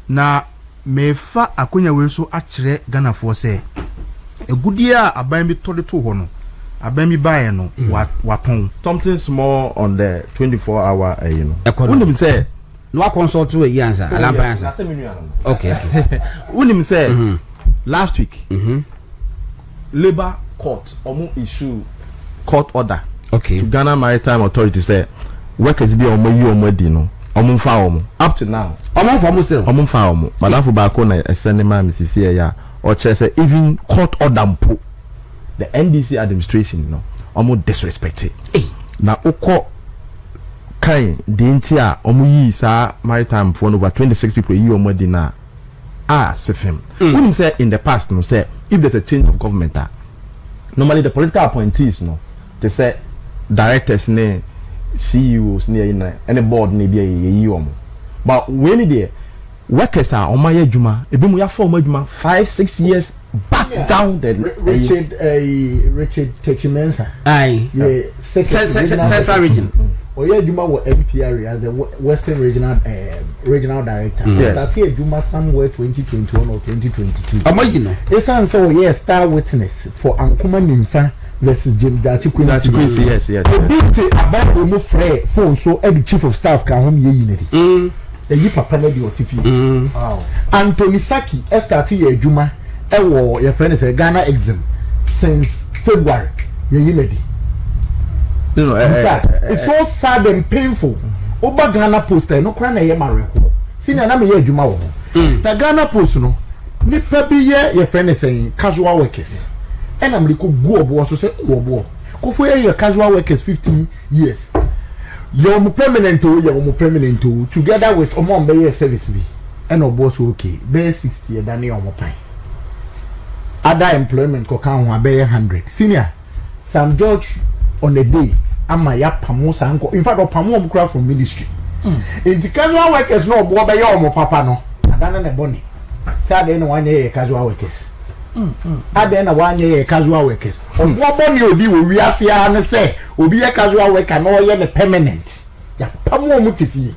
na mefa akonya we so akire Ghana for say egudia aban bi tode to ho no aban mi bae no waton something small on the 24-hour you know unim say no consult to a answer alamba answer okay unim say last week labor court issue court order okay to Ghana Maritime Authority say workers be omodi no fa up to now fa still fa madam ba ko na send ma Mrs. ya or say even court order mpo the NDC administration no disrespected na oko kan de ntia yi sa maritime for over 26 people yi omodi na sefem when say in the past no say if there's a change of government normally the political appointees no they say directors ne CEOs ne any board ne be yi omo but when there workers are on my juma ebi mu ya form juma 5-6 years back down the Richard Techimensa yeah central region oya juma wo MPR as the Western regional director started juma somewhere 2021 or 2022 amagino esan so yes star witness for Ankuma Nimfa versus James Quincy yes beat about the free phone so the chief of staff can home ye the papa na di otifi Anthony Saki started ye juma wo your friend say Ghana exam since February ye yinedi it's so sad and painful oba Ghana Post no kra na ye mareko senior na me ye juma wo the Ghana Post no nipa bi ye your friend say casual workers and I'm like go obo so say obo ko for ye casual workers 15 years you're permanent together with omon be service bi and obo so okay be 60 than your pay other employment ko kan ho be 100 senior Sam George on a day ama ya pamo sanko in fact opamo omkra from ministry in the casual workers no obo be your papa no adana na boni say dey no one ye casual workers adena one year casual workers obo ni obi wo wiase a ne say obi ye casual worker no ye ne permanent ya pamo mutifi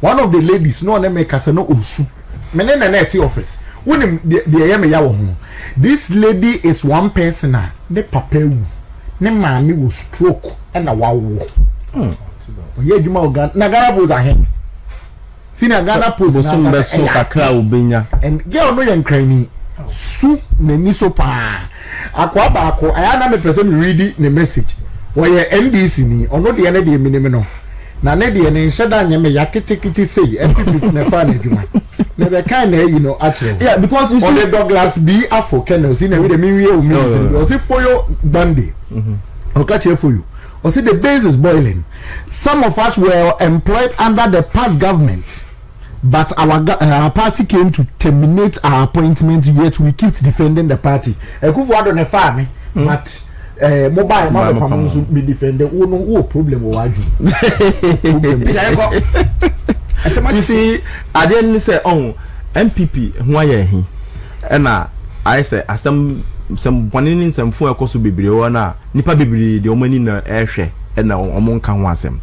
one of the ladies no na make say no osu mene na net office when the ye me ya wo ho this lady is one person ne papa wu ne maami wo stroke na wawo oye adwuma ogan na Ghana Post ahen senior Ghana Post na so kakra obenya and girl no yan krani su nani so pa akwa ba akwa aya na me person read the message woye NDC ni ono de na de minime no na ne de ne nheda anya me yaketekiti sei MPP na fa na adwuma na be kan na you know actually yeah because you see Douglas B African no see na we the me we meeting o see for your bandi okay for you or see the base is boiling. Some of us were employed under the past government, but our party came to terminate our appointment, yet we keep defending the party. Ekufu don't farm, but mobile mama be defended. Oh no, problem you see, I didn't say MPP who are he, and I say some one in some phone cost to be na nipa bibiri the omani na ehwe na omon kan wasem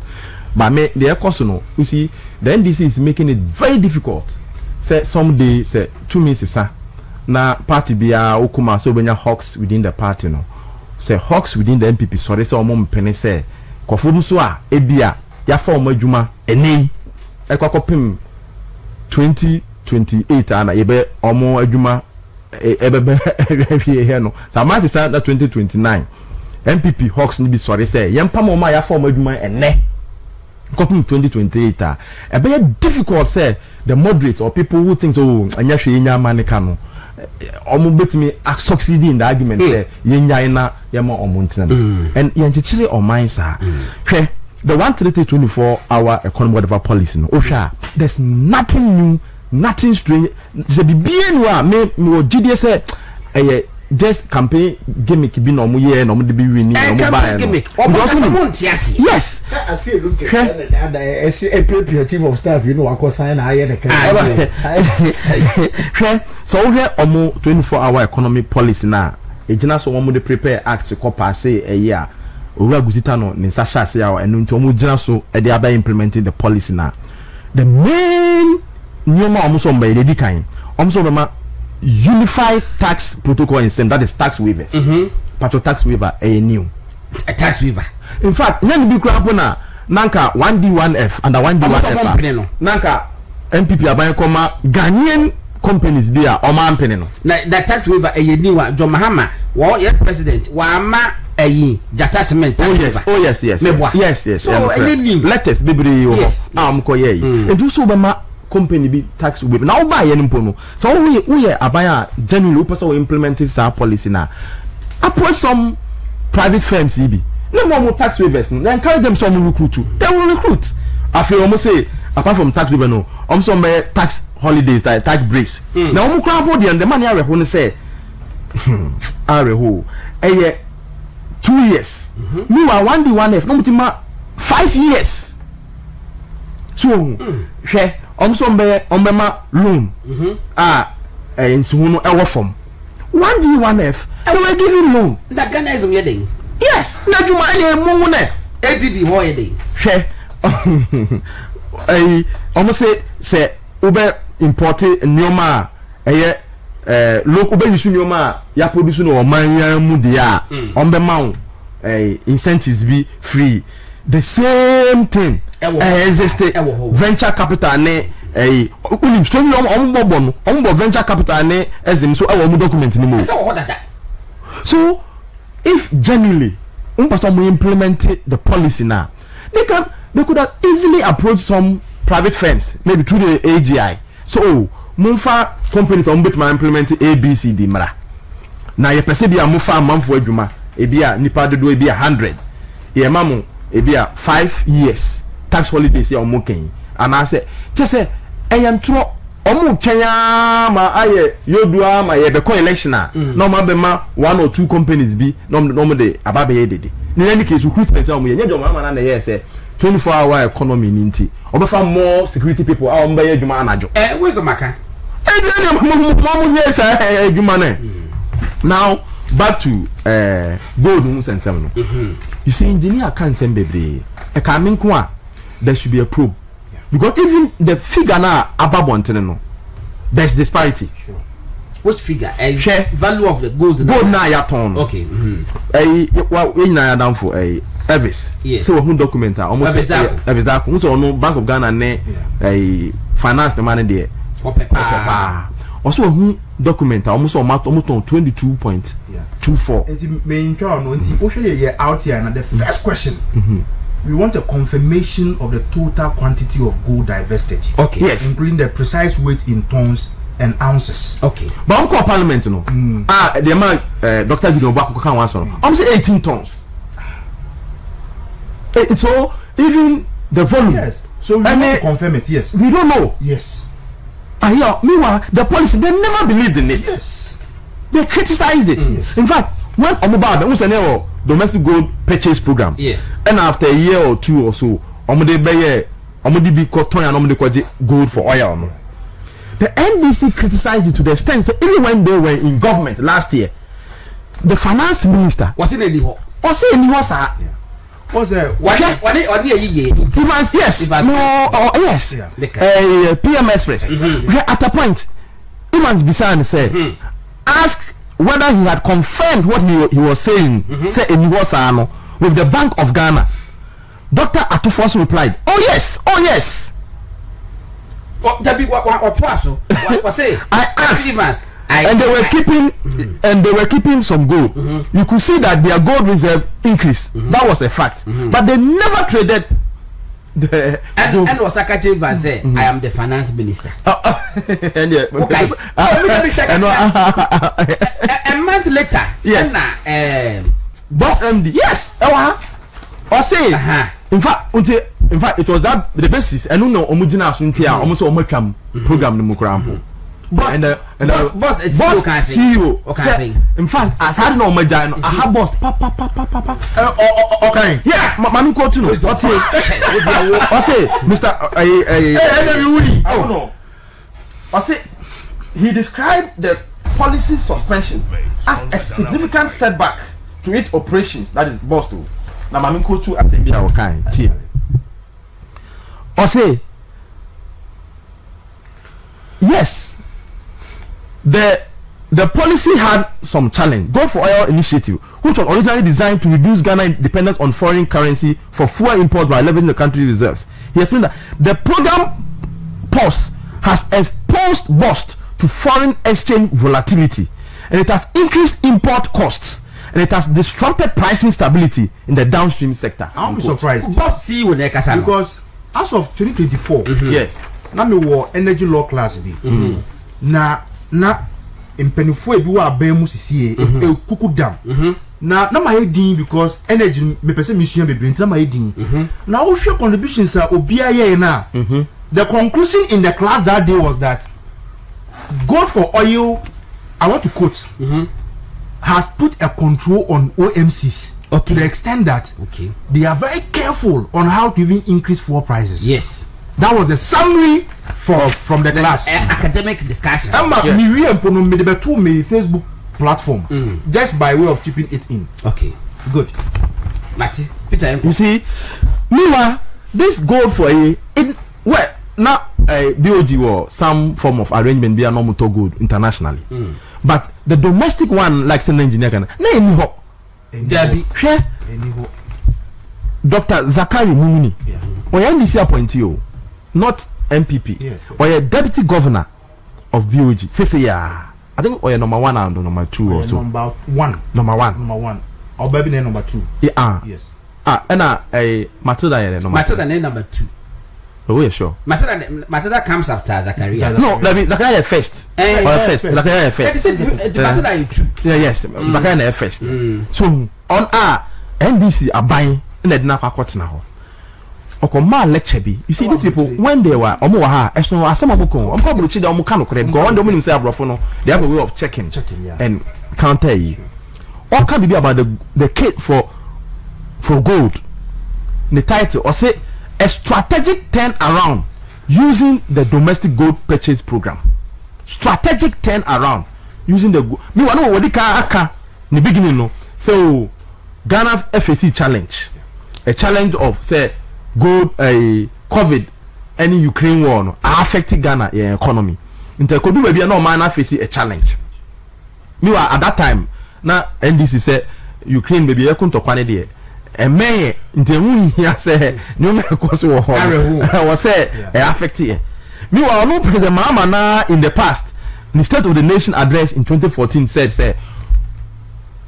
but me the cost no you see the NDC is making it very difficult say someday say 2 minutes isa na party bia okuma so benya hawks within the party no say hawks within the MPP sorry say omon pene say kofo so a ebia ya fa omadwuma eni ekwakopim 2028 ana yebe omo adwuma ebebe here no samasi stand 2029 MPP Hawks ni bi sorry say yempa mo ma ya form adwuma ene kopim 2028 ebe difficult say the moderate or people who think oh anya hwe yenya manika no omo betimi succeed in the argument say yenya na yema omo ntina and yenchechire o mind sa hwe the 133-24-hour economic policy no ohwa there's nothing new, nothing strange. The BNwa me GD say just campaign gimmick be no mo ye no mo de be winning no mo buy gimmick yes I see look at the chief of staff you know akosan na aye the so here omo 24-hour economic policy na ejina so omo de prepare act ko pass a year owura gusita no ne sasha se ya enu nti omo jina so e de aba implementing the policy na the main nyoma omuso mba dedi kan omuso bema unified tax protocol in same, that is tax waivers pato tax waiver new a tax waiver. In fact when be kura na nanka 1D1F and 1D1F nanka MPP aban koma Ghanaian companies bi a oma ampene no na tax waiver new John Mahama wo ye president wa ma Jata cement tax waiver. Oh yes yes so letters bebre yo am ko ye e so be ma company bi tax waiver na oba ye nimpo no so we aban a genuinely person we implement this policy na approach some private firms bi no more tax waivers no encourage them some recruit too. They will recruit after almost say apart from tax waiver no some tax holidays like tax breaks na omo kra body and the money are ho say areho 2 years meanwhile 1D1F no mutima 5 years so hwe ombema loan nsuno ewo from 1D1F they were giving loan that Ghana is wedding. Yes, na juma e mu ne ADB ho yede hwe almost say ube import nyoma local base nyoma ya produce no man mu dia ombe ma incentives be free the same thing exist venture capital ne unim so ni ombo venture capital ne ezim so e wo document ni mo so if genuinely person implement the policy now they could have easily approached some private firms maybe through the AGI so munfa companies on bit implement ABCD mara na ye pese bia mufa amamfo adwuma ebia nipa dodo ebia 100 ye mamu ebia 5 years tax holidays ya omoken ana se chese eyantro omu twenya ma aye yodua ma ye be ko election na ma be ma 1 or 2 companies bi no de ababe ye dede ni any case recruitment am ye nyejo ma na ye say 24-hour economy ninti obefa more security people a omba ye adwuma anajo where's maka yes adwuma na now back to gold and seven you see engineer can send bebre e ka menko a there should be a probe because even the figure na ababonten no there's disparity. Sure. Which figure? Value of the gold na ya ton. Okay. We na ya down for Evis. Yes. So who document almost Evis that so no Bank of Ghana ne finance the money there. Opepa. Also who document almost on 22.24. It's main trial no nti wo hwe ye out here na the first question. We want a confirmation of the total quantity of gold divested. Okay. Yes. Including the precise weight in tons and ounces. Okay. But on parliament no. The man Dr. Gideon Bako kan wan so. Say 18 tons. So even the volume. Yes. So we want to confirm it. Yes. We don't know. Yes. Meanwhile, the policy they never believed in it. Yes. They criticized it. Yes. In fact, when Omobaba was a domestic gold purchase program. Yes. And after a year or two or so, Omode be cotton and Omode gold for oil. The NDC criticized it to the extent that even when they were in government last year, the finance minister was in a liho. Was in Nihosa. Was there? Yes. No. Yes. PM Express. At a point, Evans Bisan said, ask whether he had confirmed what he was saying. Say in Nihosa with the Bank of Ghana. Dr. Atufos replied, "Oh yes, oh yes." What say? I asked, and they were keeping some gold. You could see that their gold reserve increased. That was a fact. But they never traded the and Osaka Chamber say, "I am the finance minister." Okay. A month later, yes. Boss MD, yes. Or say, in fact, it was that the basis. And no, omujina asuntia, almost omacham program the mukrampo. Boss CEO. Okay. In fact, I had no majano. I have boss. Papa. Okay. Yeah, mami ko to know. What say, Mr. Oh no. I say he described the policy suspension as a significant setback to its operations. That is boss too. Now mami ko to assembly our kind. I say yes, the policy had some challenge. Gold for Oil initiative, which was originally designed to reduce Ghana's dependence on foreign currency for fuel import by leveraging the country's reserves. He explained that the program pause has exposed bust to foreign exchange volatility, and it has increased import costs, and it has disrupted pricing stability in the downstream sector. I'll be surprised because as of 2024, yes, now me war energy law class bi. Na mpenifo ebi wa abamu sisi e kuku dam. Na my heading because energy me pese mission bebre nti na my heading. Na wo hwe contributions a obia ye na. The conclusion in the class that day was that Gold for Oil, I want to quote, has put a control on OMCs to the extent that they are very careful on how to even increase fuel prices. Yes. That was a summary from the class. Academic discussion. Me Facebook platform just by way of chipping it in. Okay. Good. Mati, Peter, you see, meanwhile, this Gold for well, now BOG or some form of arrangement be a normal to good internationally. But the domestic one, like an engineer, can Debbie, Dr. Zakari Mumuni, or NDC appointee, not MPP, or a deputy governor of BOG. Say, yeah, I think or number 1 and number 2 or so. Number 1. Number 1. Number 1. Or baby name number 2. Yeah. Yes. And Matilda number 2. Oh, yeah, sure. Matilda comes after Zakaria. No, Zakaria first. Zakaria first. Yes, Zakaria first. So on NDC are buying in the Naka now. Okoma lecture be. You see these people when they were omo ha some amoko am come chi da omo kan okre because when they say abrofo no they have a way of checking and counter you. What can be about the kit for gold? The title or say a strategic turnaround using the domestic gold purchase program. Strategic turnaround using the gold. Me one what aka in the beginning no. So Ghana FAC challenge, a challenge of say gold COVID any Ukraine war no affecting Ghana economy. Inte kodu be bia no man face a challenge. Me at that time na NDC say Ukraine be bia kunto kwane de eme nte hu hia say no me koso wo ho was say affect here. Me wa no president mama na in the past the State of the Nation address in 2014 said say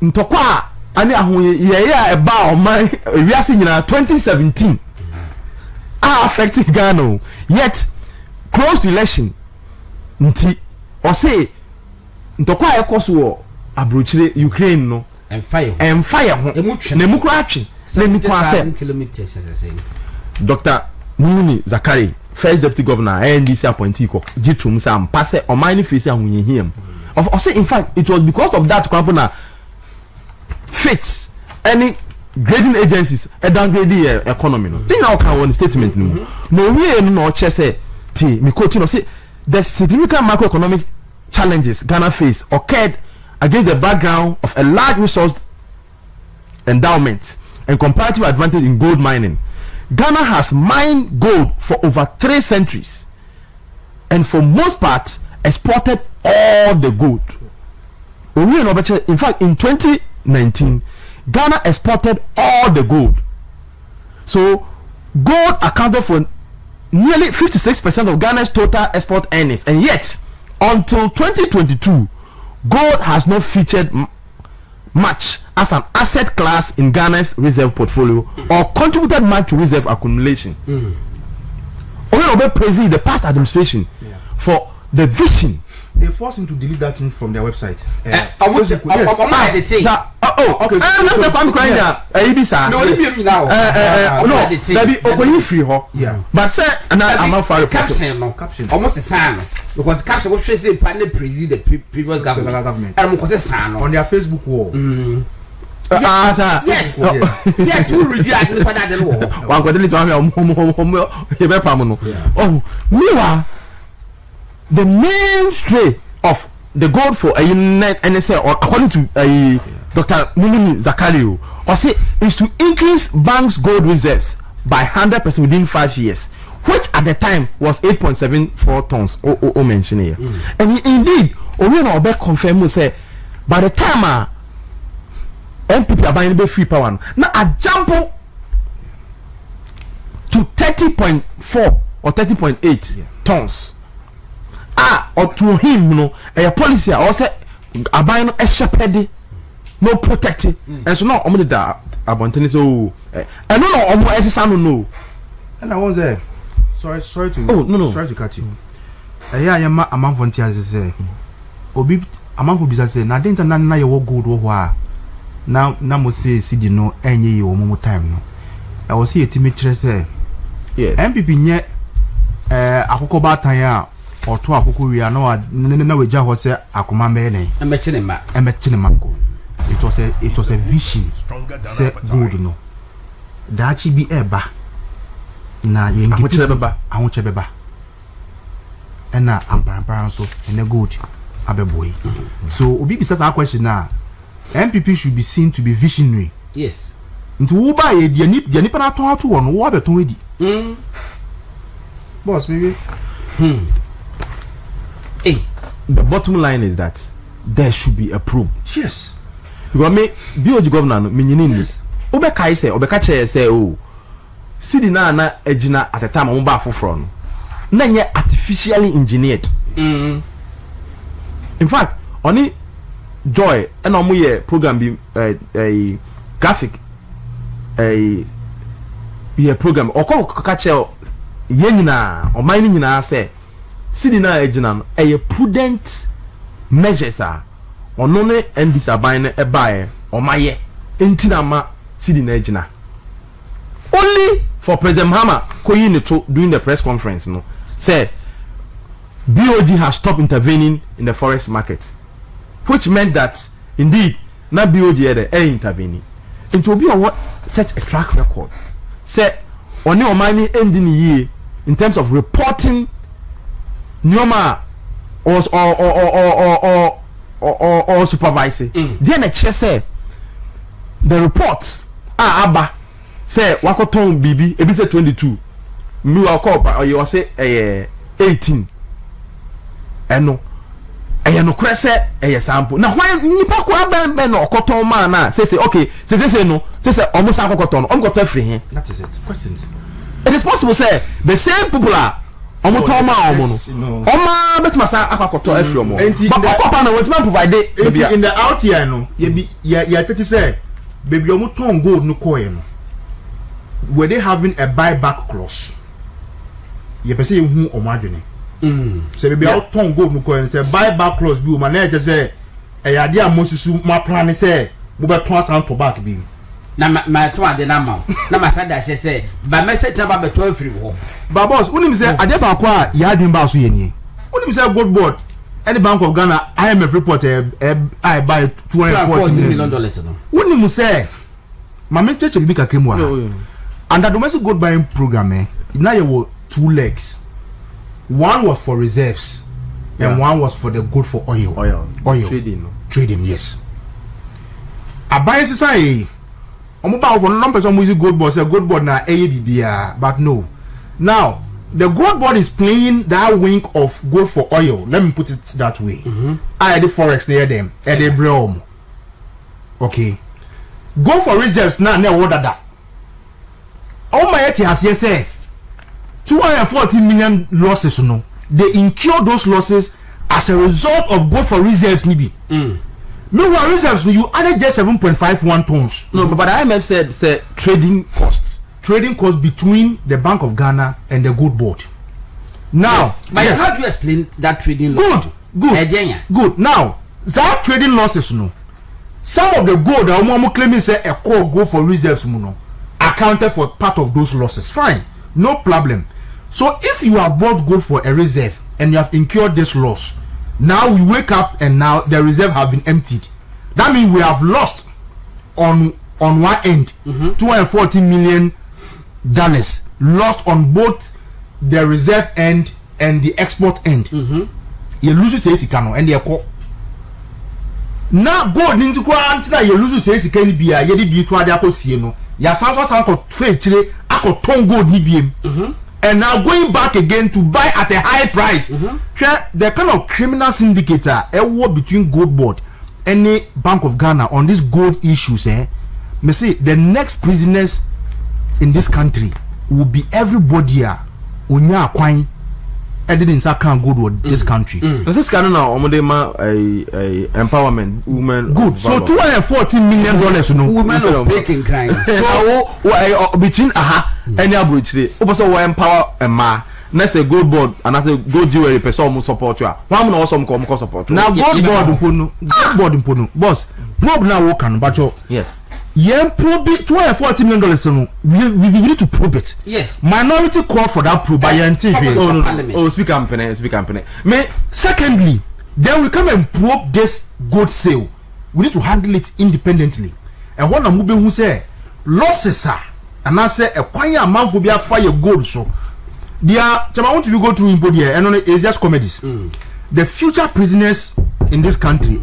ntokwa ani ahun ye eba o man wiase nyina 2017 affecting Ghana yet close to election nti o say ntokwa ekoso wo abrochire Ukraine no and fire ho na mu kura atwe na mu kwa say kilometers as I say Dr. Muni Zakari first deputy governor NDC appointee ko gitum sam pass o mine face ahun him of say in fact it was because of that company fits any grading agencies a downgrade the economy no then now can one statement no we no che say ti me quote no say the significant macroeconomic challenges Ghana face occurred against the background of a large resource endowment and comparative advantage in gold mining. Ghana has mined gold for over 3 centuries and for most part exported all the gold. In fact, in 2019, Ghana exported all the gold. So gold accounted for nearly 56% of Ghana's total export earnings, and yet until 2022, gold has not featured much as an asset class in Ghana's reserve portfolio or contributed much to reserve accumulation. Obe praising the past administration for the vision. They forced him to delete that thing from their website. Okay. Let's say I'm crying now. No, baby, free ho. Yeah. But say, and I'm not for caption. Almost a sign because caption was saying partner the previous government. And was a sign on their Facebook wall. Yes. Yes, we read that for that wall. One got oh, meanwhile, the mainstay of the gold for a net NSA or according to Dr. Mumini Zakario or say is to increase banks' gold reserves by 100% within 5 years, which at the time was 8.74 tons. O mention here, and indeed, we no be confirm say by the time MPP are buying the free power now a jump to 30.4 or 30.8 tons. Or to him, a policy or say a buying a shepherd, no protecting, and so now only that about tennis. Oh, I don't know almost no. And I was there. Sorry to. Oh no. Sorry to catch you. Yeah, I'm a man for tears. Say, Obi, a man for business. Say, na didn't na your good or now must say, see, no, any or more time. No, I was here to make sure say, yes, MPP nye akoko batanya or to akoko we are no we just was say akoma mele. Emechinema. It was a vision. Say good no. Dachi be eba. Na ye ngi beba ena ampara so ene good abeboy. So obi bisa that question now. MPP should be seen to be visionary. Yes. Nti wo ba ye de nipa na ton ato no wo abeton wedi. Boss maybe. Hey, the bottom line is that there should be a probe. Yes. Because me BOG governor no me nyini ni. Obe kai say obe ka che say oh Sidi na ejina at the time on ba foforo no na nye artificially engineered. In fact oni joy and omo ye program bi a graphic a program okọ ka che ye nyina o man nyina say Sidi na ejina no a prudent measures ono ne NDC aban na ebae o maye entina ma Sidi na ejina only for President Mahama Koyi to during the press conference no said BOG has stopped intervening in the forest market, which meant that indeed na BOG had intervening into be on what such a track record said only o money ending year in terms of reporting Nyoma or supervising then a chair say the report aba say wakoton bibi ebi say 22 mi wa call or you say 18 eno no kwese sample na why nipa ko abembe no okoton man na say okay say no say almost akoton on go to free here. That is it. Questions. It is possible say the same people are omoton ma omo no oma betima sa akoton afri omo but okopa na wetin provide in the out here no ya say baby omoton gold no coin no were they having a buyback clause? You say you who or margin. Say maybe out ton go no coin say buyback clause be man just say a idea Moses my plan say we be transfer to back be. Na my to ade na ma. Na my sada say ba message number be 12 free wo. Ba boss, unim say ade ba kwa ya adwin ba so ye ni. Unim say GOLDBOD any Bank of Ghana IMF report I buy $240 million no. Unim say mama church bi kakra mu a. And the domestic gold buying program, now you were 2 legs. One was for reserves, and one was for the gold for oil. Trading, yes. A buying society. I'm about for numbers of music GOLDBOD. Say GOLDBOD na ABBA, but no. Now the GOLDBOD is playing that wing of gold for oil. Let me put it that way. I the forex near them, and they bring. Okay. Go for reserves now. Never order that. Oh my has yes say 240 million losses no. They incur those losses as a result of gold for reserves nibi. Meanwhile reserves you added just 7.51 tons. No, but the IMF said trading costs. Trading costs between the Bank of Ghana and the GOLDBOD. Now, but how do you explain that trading loss? Good. Now, that trading losses no. Some of the gold that I'm claiming say a core gold for reserves no. Accounted for part of those losses. Fine, no problem. So if you have bought gold for a reserve and you have incurred this loss, now we wake up and now the reserve have been emptied. That means we have lost on one end $240 million lost on both the reserve end and the export end. You lose say sikano and they call. Now gold into kwa you lose say sikani biya ye di bi kwa dia ko sie no. Ya sanso sanko trade chire akọ ton gold ni biem and now going back again to buy at a high price. The kind of criminal syndicator a war between GOLDBOD and the Bank of Ghana on these gold issues. Me say the next prisoners in this country will be everybody onya akwan edin in can go to this country. This kind now omodema empowerment women. Good. So $214 million no women of making crime. So between any abroad also empower a ma. Next a GOLDBOD and as a gold jewelry person almost support you. One also come support. Now GOLDBOD impono. Boss, probe now work on but yes. Yeah, probe $214 million. We need to probe it. Yes. Minority call for that probe by NTV. Oh, speak company. Secondly, then we come and probe this gold sale. We need to handle it independently. And what I'm moving who say losses are, and I say a quiet amount will be a fire gold so. Dear, I want to go through input here, and it's just comedies. The future prisoners in this country,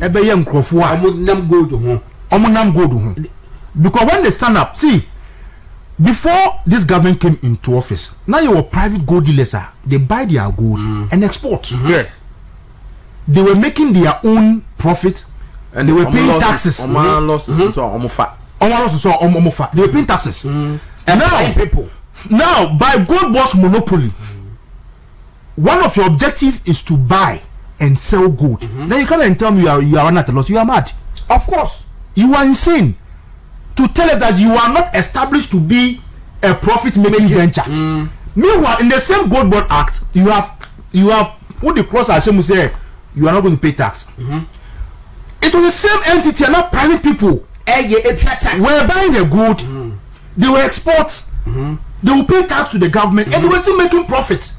because when they stand up, see, before this government came into office, now you were private gold dealers, they buy their gold and export. Yes, they were making their own profit, and they were paying taxes. They were paying taxes. And now people. Now, by GOLDBOD's monopoly, one of your objectives is to buy and sell gold. Then you come and tell me you are not a lot. You are mad. Of course, you are insane to tell us that you are not established to be a profit-making venture. Meanwhile, in the same GOLDBOD Act, you have put the cross and say you are not going to pay tax. It was the same entity, and not private people. Were buying the gold, they were exports. They will pay tax to the government and they were still making profit.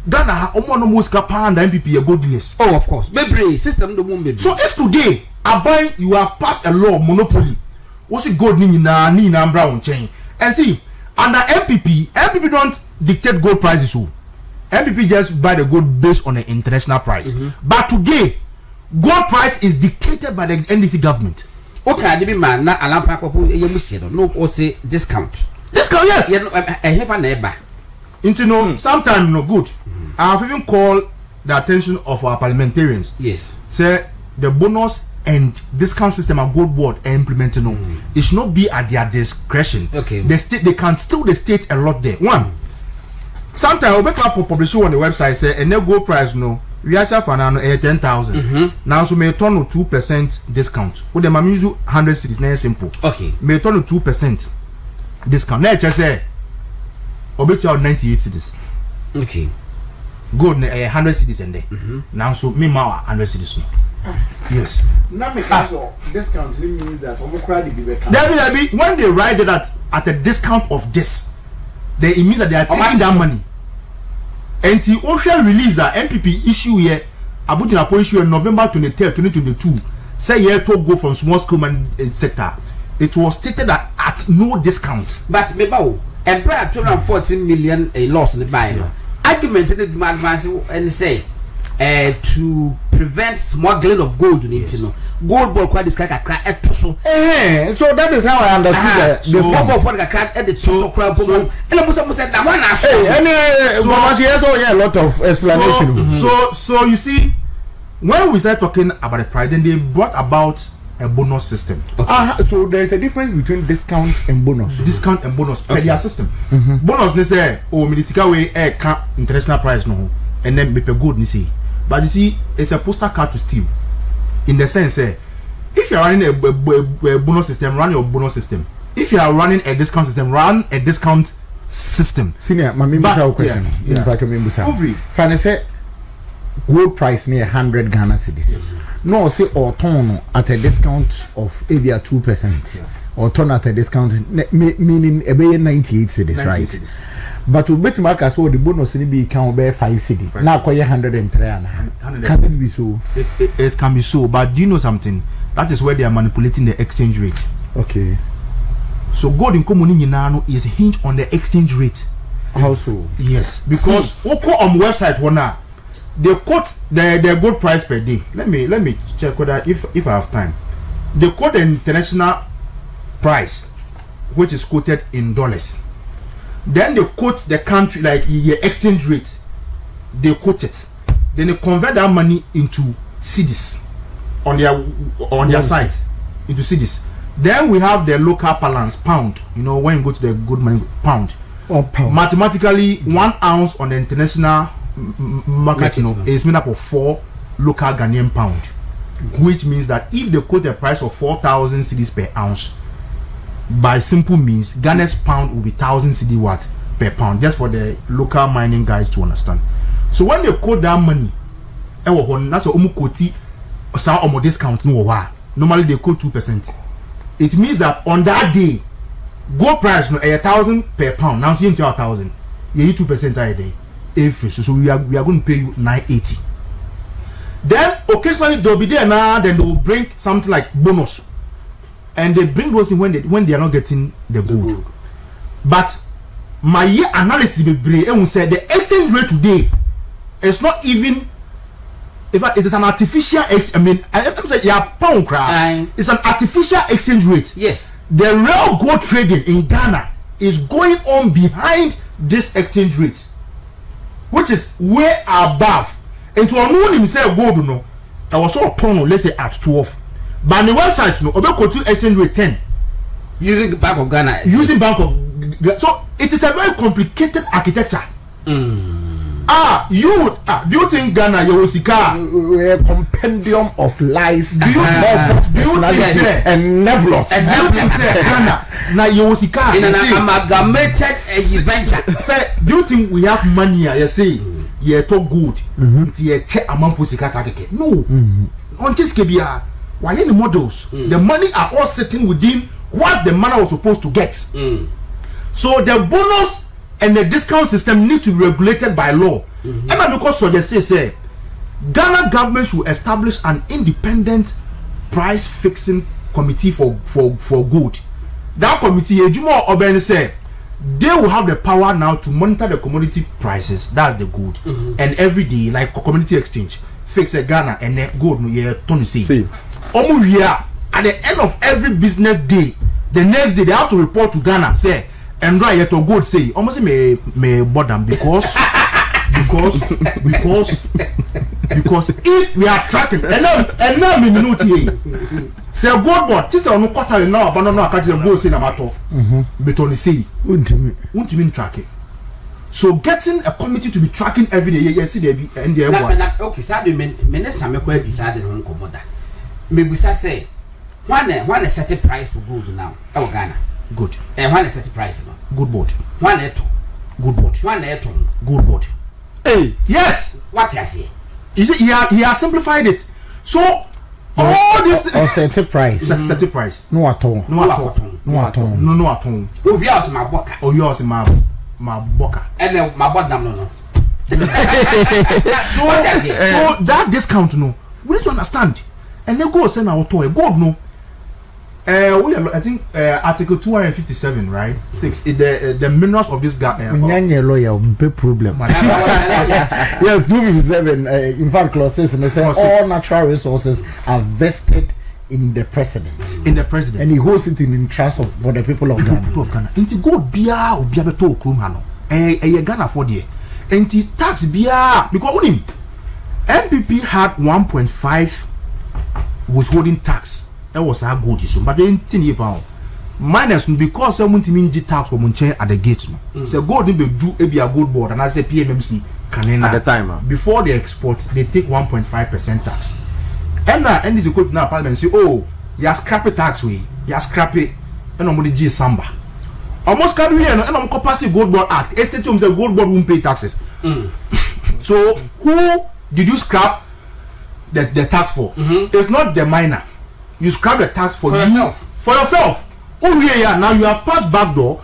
Ghana almost capand MPP a gold dealers. Oh, of course. Baby, system the moon. So if today you have passed a law monopoly, what's it gold ni brown chain? And see, under MPP don't dictate gold prices. So MPP just buy the gold based on the international price. But today, gold price is dictated by the NDC government. Okay, the man na alampa kopu no or say discount. Discount, yes. I have a neighbor. Into no, sometimes no good. I have even called the attention of our parliamentarians. Yes. Say the bonus and discount system at GOLDBOD implementing it should not be at their discretion. Okay. They can steal the state a lot there. One. Sometimes we make up publish on the website say and then gold price no. We are for now 10,000. Now so may turn 2% discount. With them use 100 cities. Now simple. Okay. May turn 2%. Discount. Let's just say, obey your 98 cities. Okay. Gold 100 cities and there. Now so me 100 cities. Yes. Now discount means that when they write that at a discount of this, they mean that they are taking that money. And the official release MPP issue here, Abuja issue in November 23rd, 2022, say here to go from small scale sector. It was stated that at no discount. But Mebao, a bribe 214 million a loss in the buy. Argument in the advance and say to prevent smuggling of gold in it. GOLDBOD quite this kind of crack at so. So that is how I understood the scope of what I crack at the so crab. And I was said that one. A lot of explanation. So you see, when we start talking about the price, then they brought about a bonus system. So there is a difference between discount and bonus. Discount and bonus per their system. Bonus they say medicine way international price no, and then paper good ni say. But you see, it's a poster card to steal. In the sense, if you are running a bonus system, run your bonus system. If you are running a discount system, run a discount system. Senior, my question. Fanny say gold price near 100 Ghana cedis. No, say or turn at a discount of maybe 2%, or turn at a discount, meaning a 98 cedis, right? Cedis. But we bet mark as well the bonus in be can bear 5 cedis. Now quite 103. Can it be so? It can be so, but do you know something? That is where they are manipulating the exchange rate. Okay. So gold in community now is hinged on the exchange rate. How so? Yes, because on website one now. They quote the gold price per day. Let me check whether if I have time. They quote the international price, which is quoted in dollars. then they quote the country like your exchange rate. They quote it. Then they convert that money into cedis on their site into cedis. Then we have the local balance pound. You know, when you go to the good money pound. Or pound. Mathematically, 1 ounce on the international market, you know, is made up of 4 local Ghanaian pound, which means that if they quote a price of 4,000 cedis per ounce, by simple means, Ghana's pound will be 1,000 cedi what per pound, just for the local mining guys to understand. So when they quote that money, that's a quote some discount no. Normally they quote 2%. It means that on that day, gold price no 1,000 per pound. Now you into 1,000, you 2% a day. Every so we are going to pay you 980. Then occasionally they'll be there now. Then they will bring something like bonus, and they bring those in when they are not getting the gold. But my year analysis will bring and we say the exchange rate today is not even. In fact, it is an artificial. I'm saying pound crowd. It's an artificial exchange rate. Yes. The real gold trading in Ghana is going on behind this exchange rate, which is way above. And to unknown himself gold no, I was so pound let's say at 12. But on the website no, about to exchange rate 10. Using Bank of Ghana. Using Bank of so it is a very complicated architecture. Do you think Ghana you will see a compendium of lies? Do you think and nebulous? And do you think Ghana now you will see in an amalgamated venture? Say, do you think we have money here? You say you talk good. You check amount for sika sadeke. No. On just kebia. Why any models? The money are all sitting within what the man was supposed to get. So the bonus and the discount system need to be regulated by law. And because suggested say Ghana government should establish an independent price fixing committee for gold. That committee, Ejuma Oben said, they will have the power now to monitor the commodity prices. That's the gold. And every day, like community exchange, fix a Ghana and then gold no year Tony say. Almost year at the end of every business day, the next day they have to report to Ghana say. And right yet to gold say almost me bottom because if we are tracking and now me minute here say gold board just on quarter now but no catch the gold say na matter but only say won't mean track it. So getting a committee to be tracking every day you see there be and there okay so me Sammy kwa decide on komoda me bisa say one set a price for gold now Ghana. Good. And one is set price no. Good board. One eto. Good board. One eto. Good board. Hey, yes. What you say? You see, he has simplified it. So all this set price. It's a set price. No at all. No at all. No at all. No at all. Who be us my boka? Oh, yours my boka. And then my bottom no. So that discount no. We need to understand. And then go send our toy. Gold no. I think Article 257, right? 6. The minerals of this guy. Lawyer, big problem. Yes, 257. In fact, clause says all natural resources are vested in the president. And he holds it in trust for the people of Ghana. Inti gold bia or bia beto okrum hano. Ghana for there. Inti tax bia because unim MPP had 1.5 withholding tax. That was our gold issue, but then minus because someone to mean tax for Munchen at the gate. So gold be do a gold board and I say PMMC can at the time before they export they take 1.5% tax. And NDC go to now parliament say oh you scrap it tax way you scrap it and nobody G samba almost can we and I'm pass gold board act estate say gold board won't pay taxes. So who did you scrap the tax for? It's not the miner. You scrap the tax for yourself. Oh yeah, now you have passed back door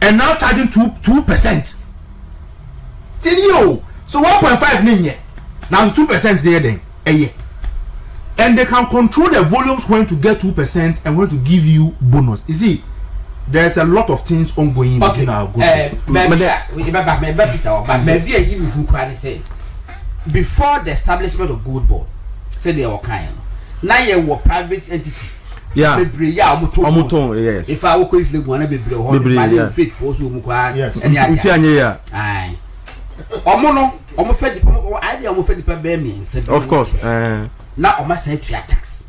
and now charging 2%. So 1.5 name now 2% there then a year. And they can control the volumes when to get 2% and when to give you bonus. You see, there's a lot of things ongoing in our goods. Before the establishment of GOLDBOD, said they were kind. Now you were private entities Yeah. Bebre ya omuton yes. If I go is one bebre ho Bebre fake for so mu kwa Yes. and ya. Uti anye ya. Aye. Omo fe I omo fe dipa be me nse. Of course. Na omo say to tax.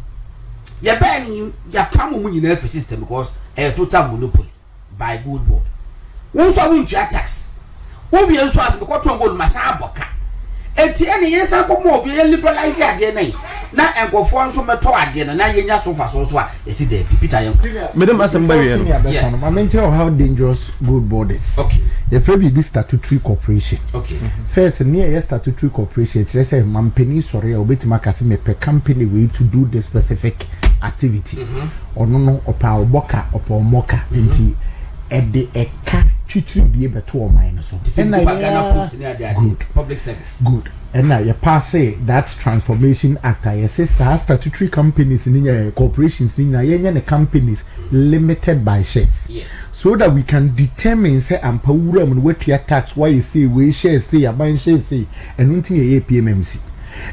Ya ban ya pam mu nyina for system because total monopoly by GOLDBOD. Won so won to tax. Wo bi enso as because to gold masa aboka. Eti ene yensa komo obi liberalize ade na enkofo nso meto ade na yenya sofa so a esi there Peter Yanko. Madam Asamba yeah. I mention how dangerous GOLDBOD is. Okay. The February be statutory corporation. Okay. First, near statutory corporation, it say mampeni sorry obetima kase me per company way to do the specific activity. Or no opa oboka opa omoka nti ede eka twitwi bie beto o man so. And good public service. Good. And now you pass that's Transformation Act. I say statutory companies in corporations in companies limited by shares. Yes. So that we can determine say ampawura and what your tax why you say we share say aban share say and nothing a PMMC.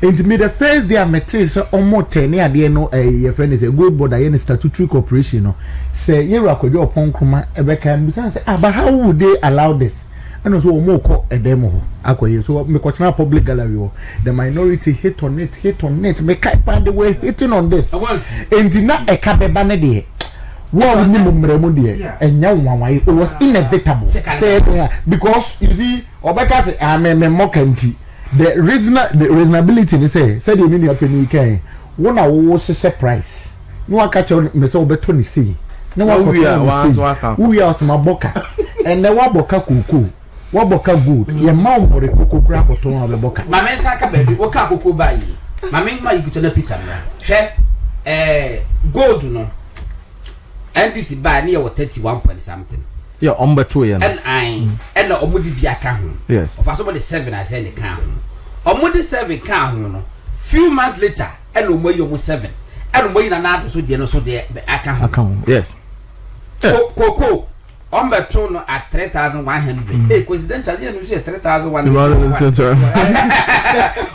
And to me the first day I met say almost 10 year no your friend is a GOLDBOD a statutory corporation no say you akojo upon kuma ebeka say but how would they allow this? And also more call a demo. So me question public gallery. The minority hit on it. Me kind by the way hitting on this. And did not a cabana there. What minimum remedy and it was inevitable. Because you see, Obeka say I'm a mockantry. The reasonability they say said you mean your penny can. One hour surprise. No one catch on me so better to see. No one we are some boka and the waboka kuku. Waboka good. Your mom or a cocoa crap or ton of the boka. My man Saka baby, what can cocoa buy? My man, my good to the Peter. Share gold, no. NDC buy near 31 point something. Yeah, umber 2 years. And I and the Omudi be account. Yes. Of somebody 7 I send the count. Omudi 7 count. Few months later, and Omoy almost 7. And Omoy and another so dear so there account. Yes. Cocoa. Umber 2 at 3,100. Hey, coincidentally, you say 3,100.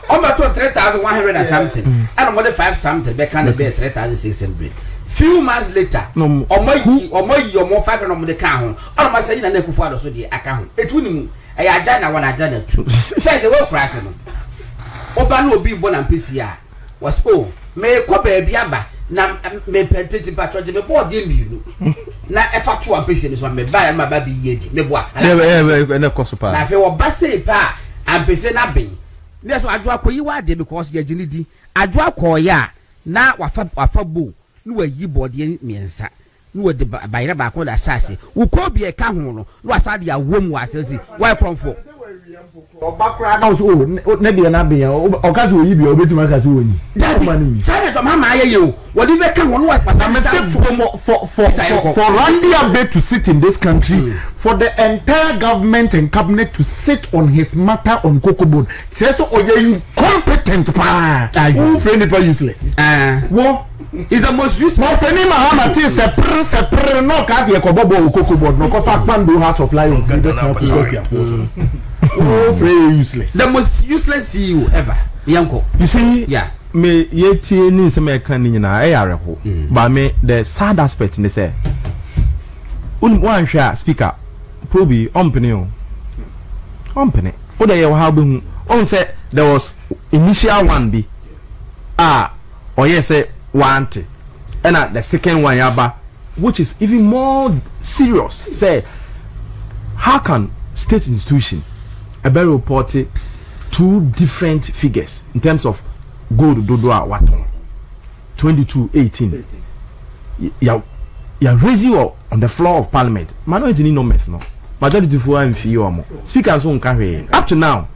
Umber 2 3,100 and something. And Omodi 5 something. Back on the bed 3,600. Few months later, or more 500 on the account. All my saying, and they could follow so the account. It's winning a agenda 1 agenda 2. There's a world price. Obano be born and PCR was may copy biaba. Na me petite patron me board you na efa to one person is one me buy my baby yedi me boa na cost pa na fe wo base pa am pese na ben na so adwo akoyi wa de because ye ginidi adwo akoya na wafa bo no wayi bode miensa no wode bayira ba ko da sase wo ko bi e ka ho no no asade a wom wa asase why comfort Obakra na so na be na be o ka so yi bi obetima ka so oni say to mama aye you what do be ka ho no wa pasa me say for Randy Abe to sit in this country for the entire government and cabinet to sit on his matter on GOLDBOD say so oye incompetent pa you friend it useless what is the most useless no say ni Mahama ti se pre no ka se ko bobo GOLDBOD no ko fa pando Heart of Lions ni better oh, very useless. The most useless CEO ever. Yanko. You see, yeah. Me yeti ni se me kan ni na e yareho. But me the sad aspect ni say. One hwa speaker probi ompene o. Ompene. O da ye ha be hu. On say there was initial one be. Or yes say one. And the second one yaba which is even more serious. Say how can state institution about reported 2 different figures in terms of gold dodoa waton 2218 ya raising on the floor of parliament minority ni numbers no majority for am fi omo speaker so nka hwe up to now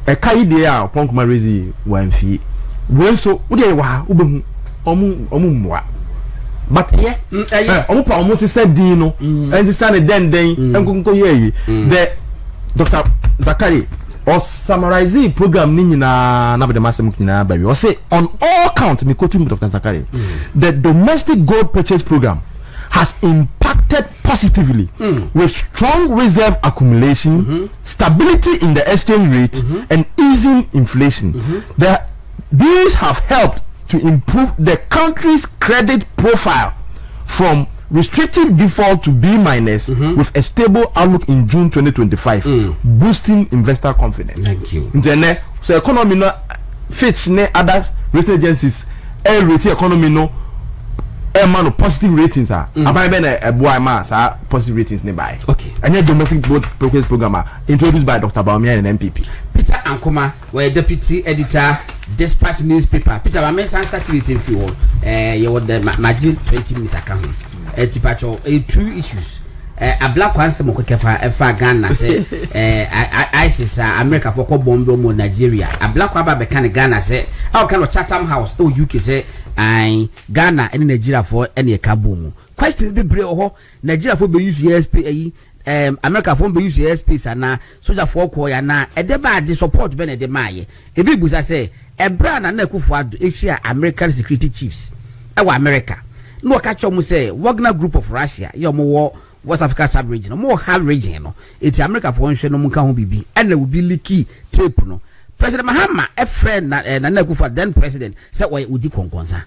e kai dey a upon kuma raising wan fi when so wo dey wa wo behu omu mwa but omu pa omu se said din no and the san den enkonko ye the Dr. Zakari or summarize the program ni nyina na be the massem nyina ba wi o say on all count me quoting Dr. Zakari the domestic gold purchase program has impacted positively with strong reserve accumulation, stability in the exchange rate and easing inflation. These have helped to improve the country's credit profile from restrictive default to B- with a stable outlook in June 2025, boosting investor confidence. Thank you. Then, so economy no Fitch ne other rating agencies rate economy no man positive ratings are about a boy mass positive ratings nearby. Okay. And your domestic board program introduced by Dr. Baumia and MPP. Peter Ankoma, were deputy editor, Dispatch newspaper. Peter Baumia started with him for you want the margin 20 minutes account. Tipacho, two issues. A black one some kefa Ghana say ISIS America for bomb Nigeria. A black one be kind of Ghana say how kind of Chatham House UK say Ghana and Nigeria for any kaboom. Questions be brave Nigeria for be use ESP America for be use ESP and soldier for koya na e de ba the support be na de maye. E bi busa say e bra na na Akufo-Addo Asia American security chiefs e wa America. No catch you say Wagner Group of Russia your West Africa sub-region more hard region no it's America for one no munka ho bibi and there will be leaky tape no President Mahama a friend na Akufo then president say why udi konkonsa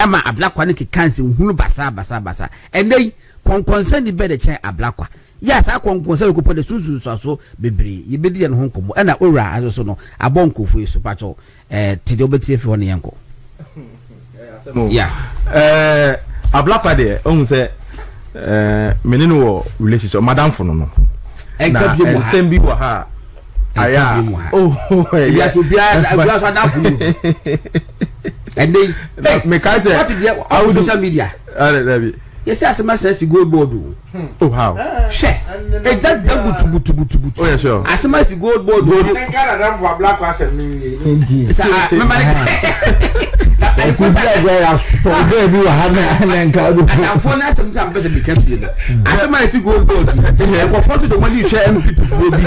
ama a black one ki cancel hunu basa and they konkonsa ni be the chair a black one yes I konkonsa ko put the susu so bebre ye be di no ho komo na ora aso no abonko fu so pacho tide obeti efi won yanko yeah a black one there on say menino relationship madam for no enka bi mo sem bi wo ha aya yes we be madam for you and then me can say what is our social media yes as my sense GOLDBOD oh how share e that butu oh yeah sure as my GOLDBOD Canada for black was Indeed. remember I could be where I saw baby and phone as some person became as my GOLDBOD e go for the money share MPP for be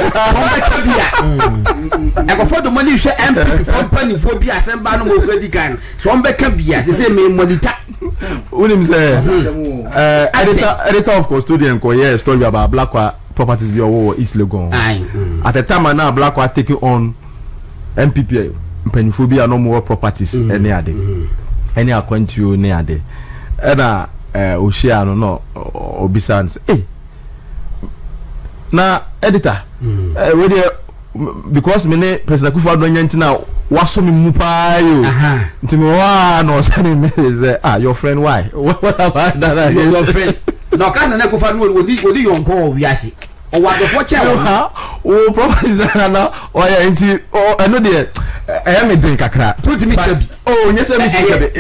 I go for the money share MPP for penny for be asemba no mo credit can so on be can be as say me monitor unim say editor of custodian ko yeah story about black properties be over East Legon at the time now black were taking on MPP penifobia no more properties any ade any akwantuo ne ade na oshia no obisa na editor we dey because me President Akufo-Addo nyantina waso me mu pa yo ntimi wa no say me say your friend why what about that your friend no cause na Akufo-Addo odi yonko wiase o wa do for chair o properties na o ya nti o no dey me drink kakra to me kabi oh nyese me kabi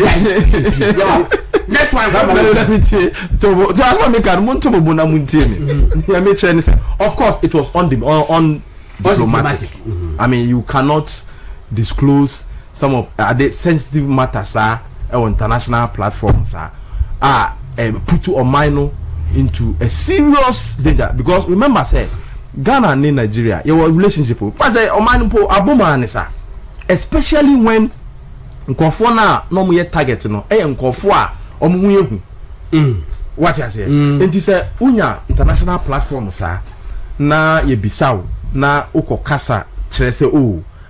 next one let me tell to ask me kan mun to bobo na mun tie me ya me chere say of course it was on diplomatic. I mean you cannot disclose some of the sensitive matters on international platforms put you or minor into a serious danger because remember say Ghana and Nigeria your relationship but say o man po aboma ne sa especially when nkofo na no mo ye target no nkofo a omo hu what you say enti say unya international platforms na ye bisaw na ukokasa kire say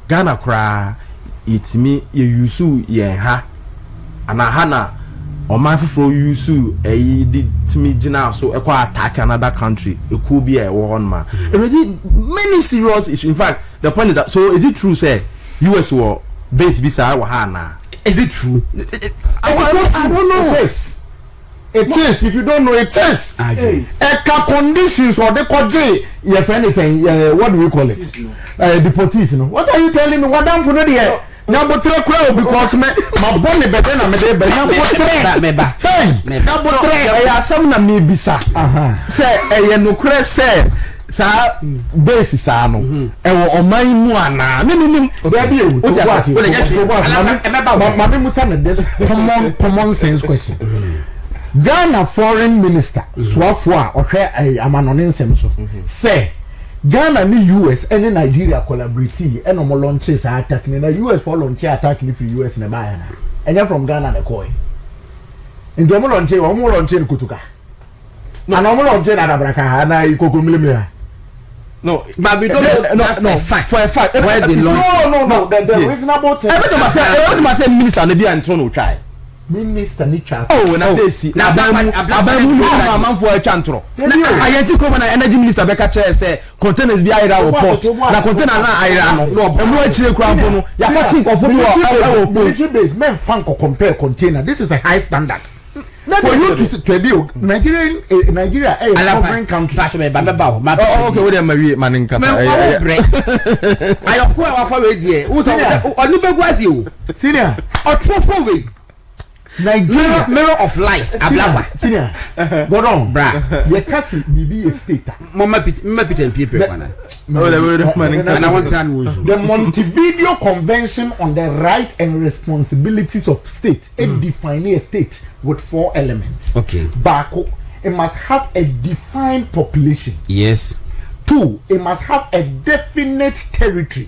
Ghana kra itimi ye yusu ye ha ana ha na o man fufuro yusu di timi gina so attack another country it could be a war on ma many serious issues in fact the point is that so is it true say US war base bisa wa ha na is it true I don't know it is if you don't know it is conditions or the koje your friend is saying what do we call it deportees no what are you telling me what down for no there na botre kwa because me my body better na me dey be na botre meba na botre ya sam na me bisa say ye no kure say sa base sa no e wo oman mu ana me obi e wo mama musa na this common sense question Ghana foreign minister swafo a ohwe amanone nsem so say Ghana ni US and Nigeria collaborate and no launch sa attack ni na US for launch attack ni free US na buy na enya from Ghana na koy ndo mo launch ni kutuka na no mo launch na dabraka na ikokomile me ha No, but we don't know fact. For a fact. No. The reasonable thing. Everything I say minister no be antro no try. Minister ni try. Oh, when I say see. Na man for a chantro. I think come na energy minister be ka chair say containers be ira report. Na container na ira no. No e chire kura mpo no. Ya ka think of military base men fan compare container. This is a high standard. For you to be Nigeria a sovereign country. Okay, we dey marry maninka. Ayo ko wa fa we die. Who say onu begwasi o. Senior. Otrofo we. Nigeria mirror of lies. Ablaba. Senior. Go on, bra. Ye kasi bibi a state. Mama Pete and people kwana. And I want to the Montevideo Convention on the Rights and Responsibilities of State. It defines a state with 4 elements. Okay. Bako, it must have a defined population. Yes. 2, it must have a definite territory.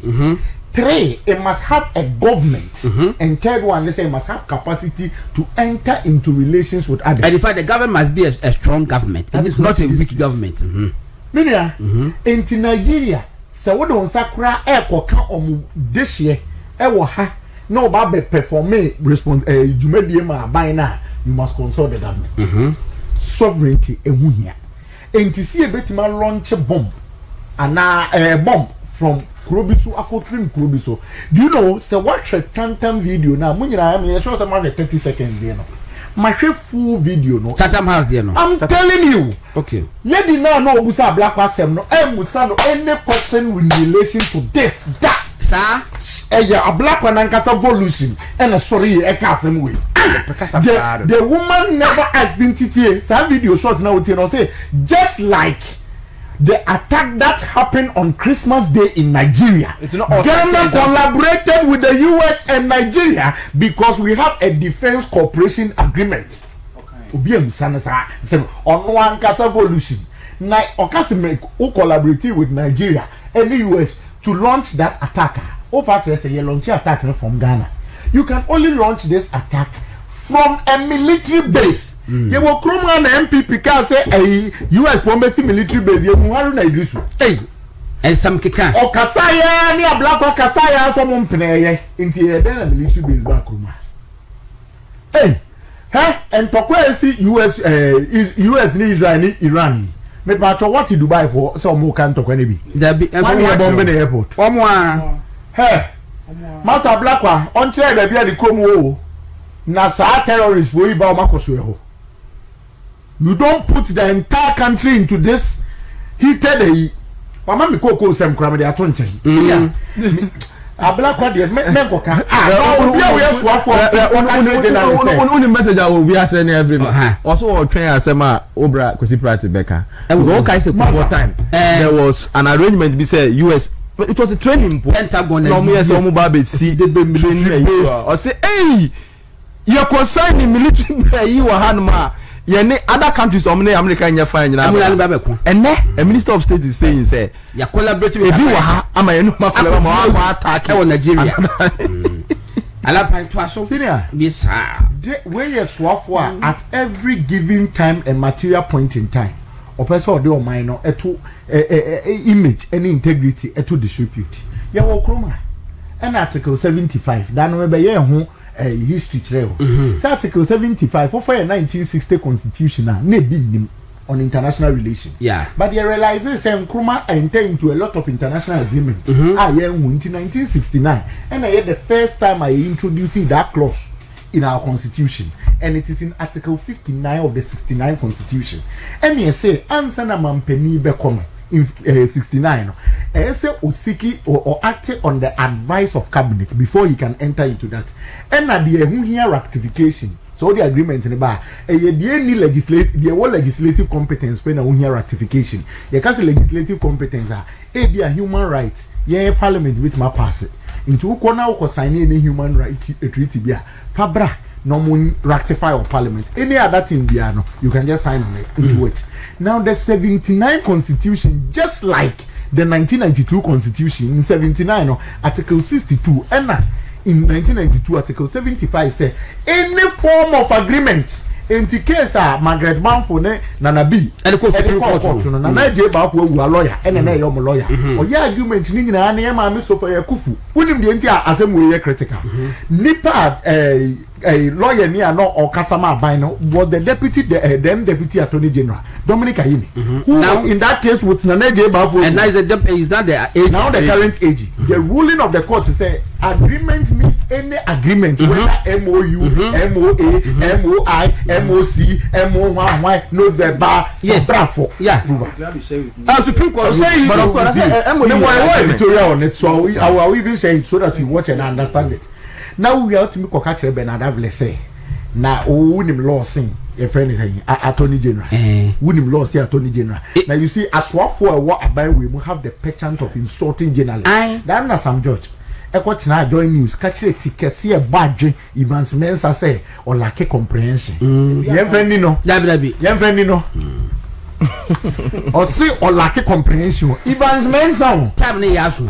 3, it must have a government. And 3rd one, let's say it must have capacity to enter into relations with others. And in fact, the government must be a strong government. It is not a weak government. Minia, in Nigeria, so what don't sakura koka omu this year, ha, no babe perform response ma na, you must consult the government. Sovereignty emunia. And to see a bit ma launch a bomb, and a bomb from Kurobisu akotrim Kurobisu. Do you know, so watch a tantam video now, Munira, I show some 30 seconds there. My full video no. Tatam has there no. I'm telling you. Okay. Lady now no Obusa black wasem no. Musa no any person in relation to this that. Sir. Yeah, a black one and evolution and a sorry a casem way. The woman never asked identity. Some video shot now with you say just like the attack that happened on Christmas Day in Nigeria. Ghana collaborated with the US and Nigeria because we have a defense cooperation agreement. Okay. On one casa evolution. Now, Okasime who collaborated with Nigeria and the US to launch that attack. Launch attack from Ghana. You can only launch this attack from a military base. You will come on MPP can say a US embassy military base. You want to do so. Hey, and some kika. O Kasaya ni a black or Kasaya from Montpellier into a military base back room. Hey, and Tokwe see US ni Israel ni Iran. Me patro what you Dubai for some more can talk any be. There be and some bomb in the airport. One more. Hey, Master Blackwa on chair the beer the come na sa terrorists for iba makoso. You don't put the entire country into this heated mama me koko sem kra me dey ato nchen. Ablakwa dey men ko ka we so afo on message I will be asking every also train asema obra kwesi practice beka go kai say for time there was an arrangement be say US it was a training Pentagon no me say omo ba be see training or say hey you consign the military you were hanma yene other countries omne America nya fine na and a minister of state is saying say ya collaborate with ebi wa ha ama yenu makola ma attack e Nigeria ala pan to aso senior yes where you swafo at every given time and material point in time or person or mind no eto image any integrity eto distribute ya wo kroma and article 75 dan we be ye ho history trail. Article 75 for 1960 constitution na be nim on international relations. Yeah. But they realize Nkrumah entered into a lot of international agreements. In 1969, and I had the first time I introducing that clause in our constitution, and it is in Article 59 of the 69 constitution. And you say answer na mampeni be come in 69 say osiki or acted on the advice of cabinet before he can enter into that and at the here ratification so the agreement in the bar any legislative competence when here ratification you can say legislative competence be a human rights parliament with my pass into corner or sign any human rights treaty be fabra no mun ratify or parliament any other thing biano you can just sign on it into it. Now the 79 constitution just like the 1992 constitution in 79 article 62 and in 1992 article 75 say any form of agreement enti case a Margaret Banfo ne Nana B and the Supreme Court no na je Banfo wu a lawyer ene na ye om lawyer oya argument ni nyina na ye ma me so for Kufu unim de enti asem we ye critical nipa lawyer ni ano or Kasama Aban no was the then deputy attorney general Dominic Ayini who now, was in that case with Nana J Banfo and now is that the age now the current age the ruling of the court say agreement means any agreement whether MOU MOA MOI MOC MOY no the bar yes yeah Supreme Court say but also MOI Victoria on it so I will even say it so that you watch and understand it. Now we are to me ko catch Bernard Avle say na unim law sing your friend is attorney general unim law say attorney general now you see as what about we have the penchant of insulting journalists that na Sam George ekwotina join news catch it tikesi e badwe Evans Mensah say or lack comprehension yen friend no yen friend no or say or lack comprehension Evans Mensah time na yasu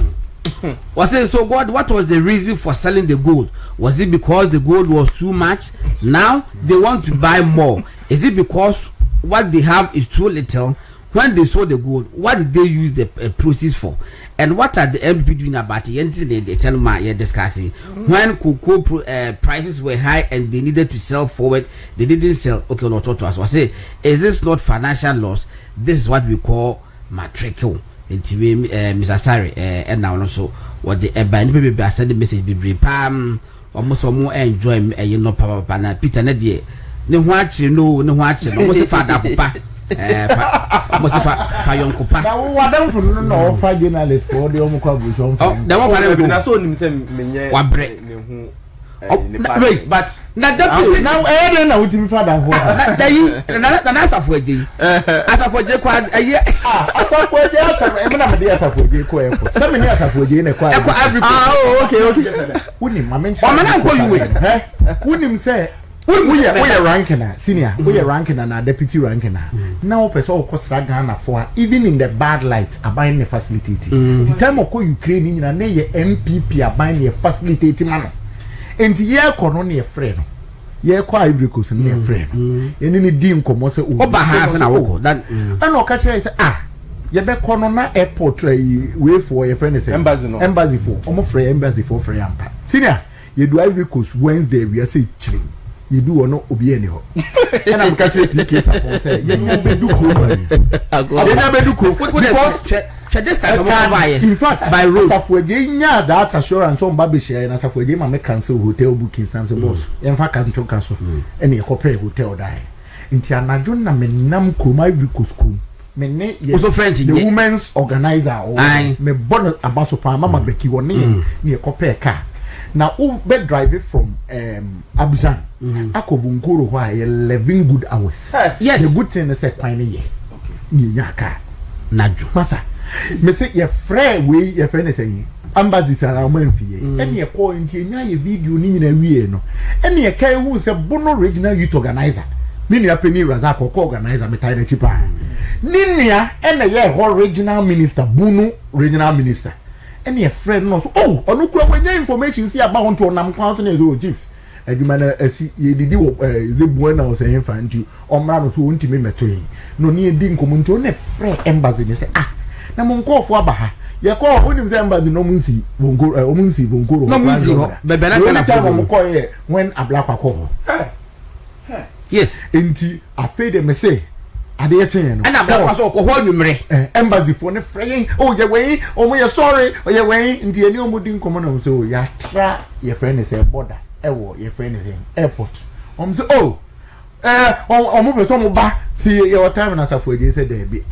was it so God what was the reason for selling the gold? Was it because the gold was too much? Now they want to buy more. Is it because what they have is too little? When they sold the gold, what did they use the proceeds for? And what are the MP doing about it? They tell me you're discussing. When cocoa prices were high and they needed to sell forward, they didn't sell. Okay, not to us. I say, is this not financial loss? This is what we call matricle. Mr. Sari and now also what the by people send the message be pam almost more enjoy you know papa na Peter na die ne ho achi no almost father papa almost fa yon kopa na wo adam funu no fa journalist for the omo kwa bushon oh the one for na so nim say menye wa bre ne hu wait but na deputy now na utimi father for na you na asafoje asafoje kwa asafoje asafo na me dey asafoje ko airport Sammy ni asafoje na kwa okay unim mamenchi o mana nko you unim say we ranking na senior we ranking na deputy ranking now person okosra Ghana for even in the bad light aban ne facilitate the time of Ukraine na ye MPP aban ne facilitate man enti ye kono ne frɛ no ye kwa Ivory Coast ne frɛ no eni ni di nkomo se o ba ha se na woko that ana o ka kire say ye be kono na airport we for your friend say embassy for omo frɛ embassy for frɛ ampa senior ye do Ivory Coast Wednesday we say chiri ye do ono obi eni ho ana am ka kire PK support say ye no be do ko ba ye na be do ko because this time in fact by road Safueje nya that assurance on ba be share na Safueje ma me cancel hotel bookings na say boss em fa kan choka so ene e copy hotel die nti anajo na me nam kroma Ivory Coast kum me ne also French the women's organizer or me born about so pa mama Becky woni ne e copy car na o be drive from Abidjan akovunkoro ho 11 good hours yes the good thing is say kwan ne ye ni nya car najo masa me say your friend we your friend is saying embassy sara man fie ene e call nti nya ye video ni nyina wie no ene e kai hu say bono regional youth organizer mini apeni razak ko organizer me tai na chipa ninia ene ye ho regional minister bunu regional minister ene e friend no so oh onu kura wanya information si aba honto nam kwan so na zo chief aduma na asi ye didi wo zebu na o say fa nti omra no so ntimi meto yi no ni edi nkomo nti o na friend embassy ni say na mo nkofo aba ha ye ko onim say embassy no munsi vongoro omunsi vongoro no munsi ho bebe na kana for mo ko ye when ablakwa ko yes enti afede me say ade ye chen no ana ablakwa so ko ho nwumre embassy for ne friend oh ye we o mo ye sorry o ye we enti eni o mo di nkomo na say oh ya tra ye friend say border ewo ye friend airport say oh o mo be so mo ba see your time na Safueje say there be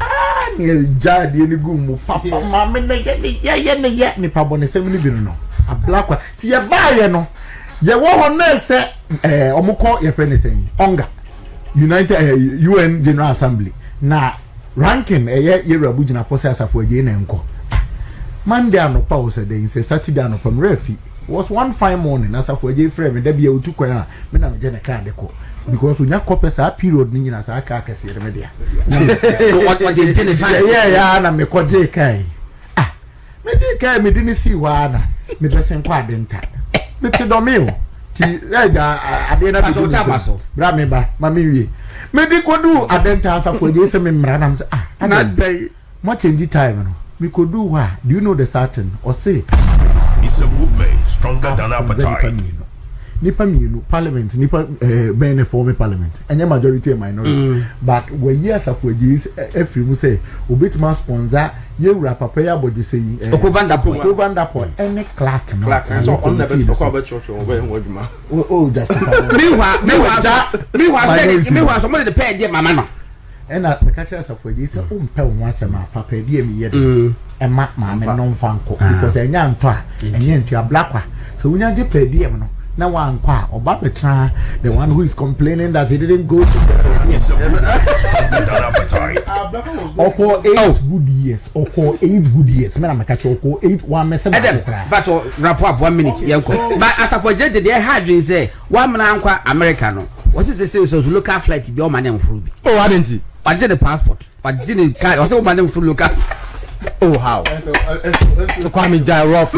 ni jadi ni gumu papa mama na ye ni pa bone sem ni bi no ablakwa ti ye ba ye no ye wo ho na se omukọ ye friend say onga United UN General Assembly na ranking ye rabu gina pose Safueje na enko Monday anopa o se dey say Saturday anopa mrefi was one fine morning Safueje friend me da bia otu kwan a me na me je na kan de ko because unya copy sa period ni nyina sa aka akase re media what they tell yeah na me ko je kai me je kai me dini si wa na me dressing kwa denta me ti do me o ti ade na Aso chama so. Bra me ba, ma me wie. Me di ko do adenta asafo je se me mra na say Na dai. Mo change time no. We could do what? Do you know the certain or say It's a movement stronger than appetite. Nipa mienu parliament nipa bene form parliament enye majority and minority but we years of this every mu say obetima sponsor yewura papa ya bodu say Okovanda point any clerk no so on the best talk about church oh justify me wa somebody the pay there mama no and at the catchers of this umpe once ma papa die me yede e ma me no fanko because enya nto enye nto blackwa so unya je pay die no na one kwa oba betra the one who is complaining that he didn't go to Stronger than appetite. Oko 8 good years oko 8 good years me na me catch oko 8 one me say but wrap up 1 minute yanko but as for je dey hard dream say one man ankwa America no what is say so local flight be o man am furu bi oh adenti I did the passport I did the card I say man am furu local oh how so Kwame Jai rough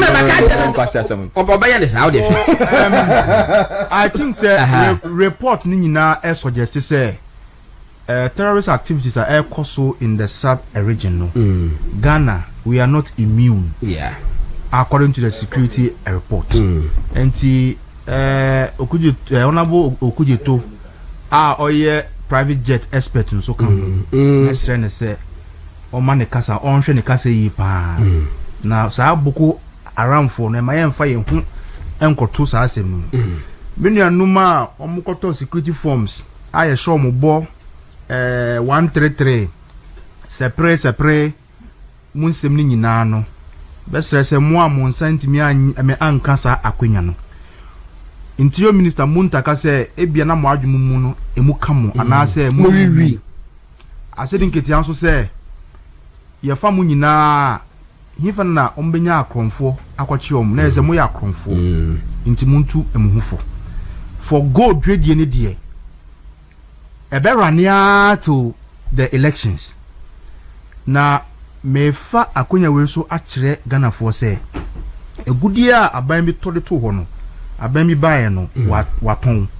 I think say report ni nyina suggest say terrorist activities are also in the sub-region no. Ghana we are not immune according to the security report and honorable Okujeto oye private jet expert nso kan esre say o man kasa on hwe ne kasa yi pa na sa boko around for na ma yemfa ye hu enkoto sa asem menu anuma omukoto security forms aye show mo bo 133 sepre munsem ni nyina no besre se mo amon santimi me anka sa akwanya no Interior Minister Muntaka say ebia na mo adwum mu no emu kamo ana say mo wiwi asedi nketi anso say ye fa mu nyina hifa na ombenya akromfo akwachi om na eze mo ya akromfo nti muntu emuhufo for gold trade ne de eberania to the elections na mefa akonya we so akire Ghana for say egudia aban bi tode to ho no aban mi bae no waton